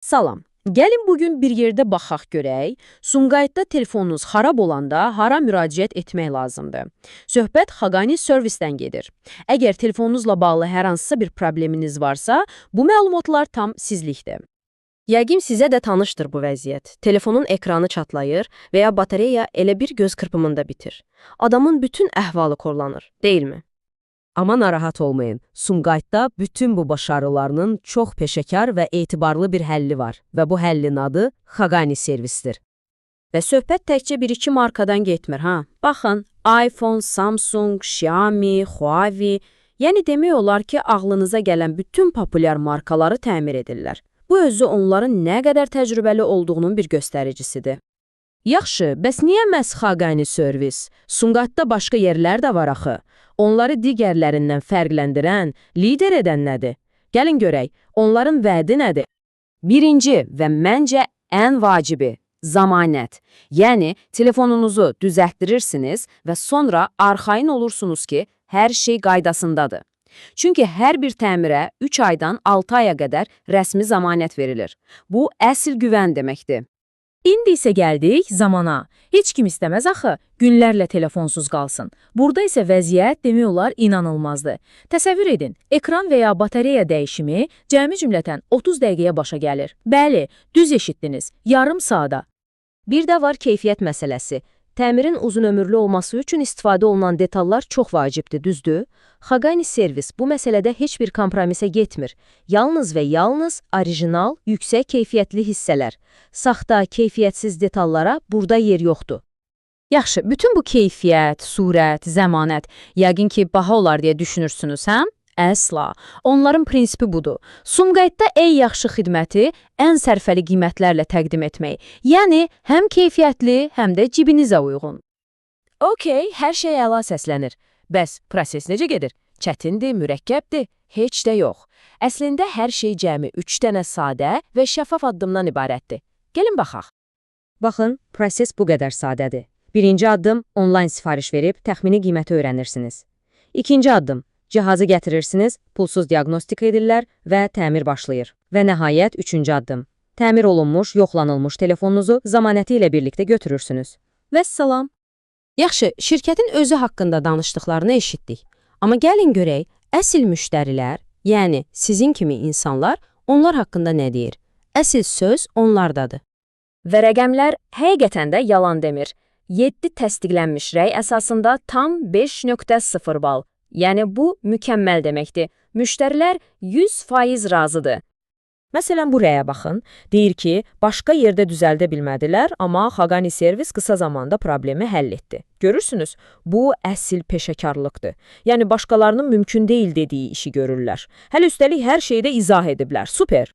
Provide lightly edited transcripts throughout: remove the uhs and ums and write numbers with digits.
Salam. Gəlin bugün bir yerdə baxaq görək. Sumqayıtda telefonunuz xarab olanda hara müraciət etmək lazımdır? Söhbət Xaqani servisdən gedir. Əgər telefonunuzla bağlı hər hansısa bir probleminiz varsa, bu məlumatlar tam sizlikdir. Yəqin sizə də tanışdır bu vəziyyət. Telefonun ekranı çatlayır və ya batareya elə bir göz qırpımında bitir. Adamın bütün əhvalı korlanır, deyilmi? Amma narahat olmayın. Sumqayıtda bütün bu başarılarının çox peşəkar və etibarlı bir həlli var və bu həllin adı Xaqani servisdir. Və söhbət təkcə bir-iki markadan getmir, ha? Baxın, iPhone, Samsung, Xiaomi, Huawei, yəni demək olar ki, ağlınıza gələn bütün populyar markaları təmir edirlər. Bu özü onların nə qədər təcrübəli olduğunun bir göstəricisidir. Yaxşı, bəs niyə məhz Xaqani servis? Sumqayıtda başqa yerlər də var axı. Onları digərlərindən fərqləndirən, lider edən nədir? Gəlin görək, onların vədi nədir? Birinci və məncə ən vacibi zamanət. Yəni, telefonunuzu düzəltdirirsiniz və sonra arxayın olursunuz ki, hər şey qaydasındadır. Çünki hər bir təmirə 3 aydan 6 aya qədər rəsmi zamanət verilir. Bu, əsl güvən deməkdir. İndi isə gəldik zamana. Heç kim istəməz axı, günlərlə telefonsuz qalsın. Burada isə vəziyyət demək olar inanılmazdır. Təsəvvür edin, ekran və ya batareya dəyişimi cəmi cümlətən 30 dəqiqəyə başa gəlir. Bəli, düz eşitdiniz, yarım saata. Bir də var keyfiyyət məsələsi. Təmirin uzun ömürlü olması üçün istifadə olunan detallar çox vacibdir, düzdür? Xaqani servis bu məsələdə heç bir kompromisə getmir. Yalnız və yalnız orijinal, yüksək keyfiyyətli hissələr. Saxta, keyfiyyətsiz detallara burada yer yoxdur. Yaxşı, bütün bu keyfiyyət, surət, zəmanət, yəqin ki, baha olar deyə düşünürsünüz, hə? Əsla. Onların prinsipi budur. Sumqayıtda ən yaxşı xidməti ən sərfəli qiymətlərlə təqdim etmək. Yəni, həm keyfiyyətli, həm də cibinizə uyğun. Okey, hər şey əla səslənir. Bəs proses necə gedir? Çətindir, mürəkkəbdir? Heç də yox. Əslində hər şey cəmi 3 dənə sadə və şəffaf addımdan ibarətdir. Gəlin baxaq. Baxın, proses bu qədər sadədir. Birinci addım, onlayn sifariş verib təxmini qiyməti öyrənirsiniz. İkinci addım, cihazı gətirirsiniz, pulsuz diaqnostika edirlər və təmir başlayır. Və nəhayət, üçüncü addım, təmir olunmuş, yoxlanılmış telefonunuzu zamanəti ilə birlikdə götürürsünüz. Vəssalam. Yaxşı, şirkətin özü haqqında danışdıqlarını eşitdik. Amma gəlin görək, əsl müştərilər, yəni sizin kimi insanlar, onlar haqqında nə deyir? Əsl söz onlardadır. Və rəqəmlər həqiqətən də yalan demir. 7 təsdiqlənmiş rəy əsasında tam 5.0 bal. Yəni bu mükəmməl deməkdir. Müştərilər 100% razıdır. Məsələn, bu rəyə baxın. Deyir ki, başqa yerdə düzəldə bilmədilər, amma Xaqani servis qısa zamanda problemi həll etdi. Görürsünüz, bu əsl peşəkarlıqdır. Yəni, başqalarının mümkün deyil dediyi işi görürlər. Hələ üstəlik hər şeyi də izah ediblər. Super!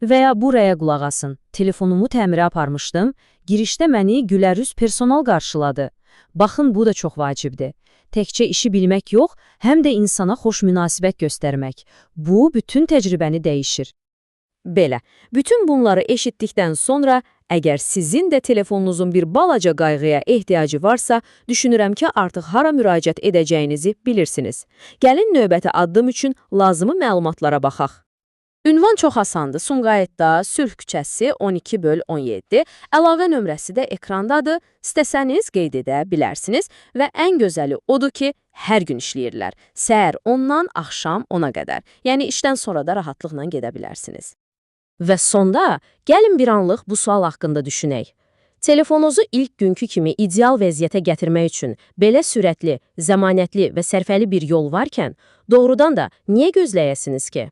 Və ya bu rəyə qulaq asın. Telefonumu təmirə aparmışdım, girişdə məni gülərüz personal qarşıladı. Baxın, bu da çox vacibdir. Təkcə işi bilmək yox, həm də insana xoş münasibət göstərmək. Bu, bütün təcrübəni dəyişir. Belə, bütün bunları eşitdikdən sonra, əgər sizin də telefonunuzun bir balaca qayğıya ehtiyacı varsa, düşünürəm ki, artıq hara müraciət edəcəyinizi bilirsiniz. Gəlin növbəti addım üçün lazımi məlumatlara baxaq. Ünvan çox asandır. Sumqayıtda, Sülh küçəsi 12/17, əlavə nömrəsi də ekrandadır. İstəsəniz qeyd edə bilərsiniz və ən gözəli odur ki, hər gün işləyirlər. Səhər 10-dan axşam 10-a qədər. Yəni işdən sonra da rahatlıqla gedə bilərsiniz. Və sonda, gəlin bir anlıq bu sual haqqında düşünək. Telefonunuzu ilk günkü kimi ideal vəziyyətə gətirmək üçün belə sürətli, zəmanətli və sərfəli bir yol varkən, doğrudan da niyə gözləyəsiniz ki?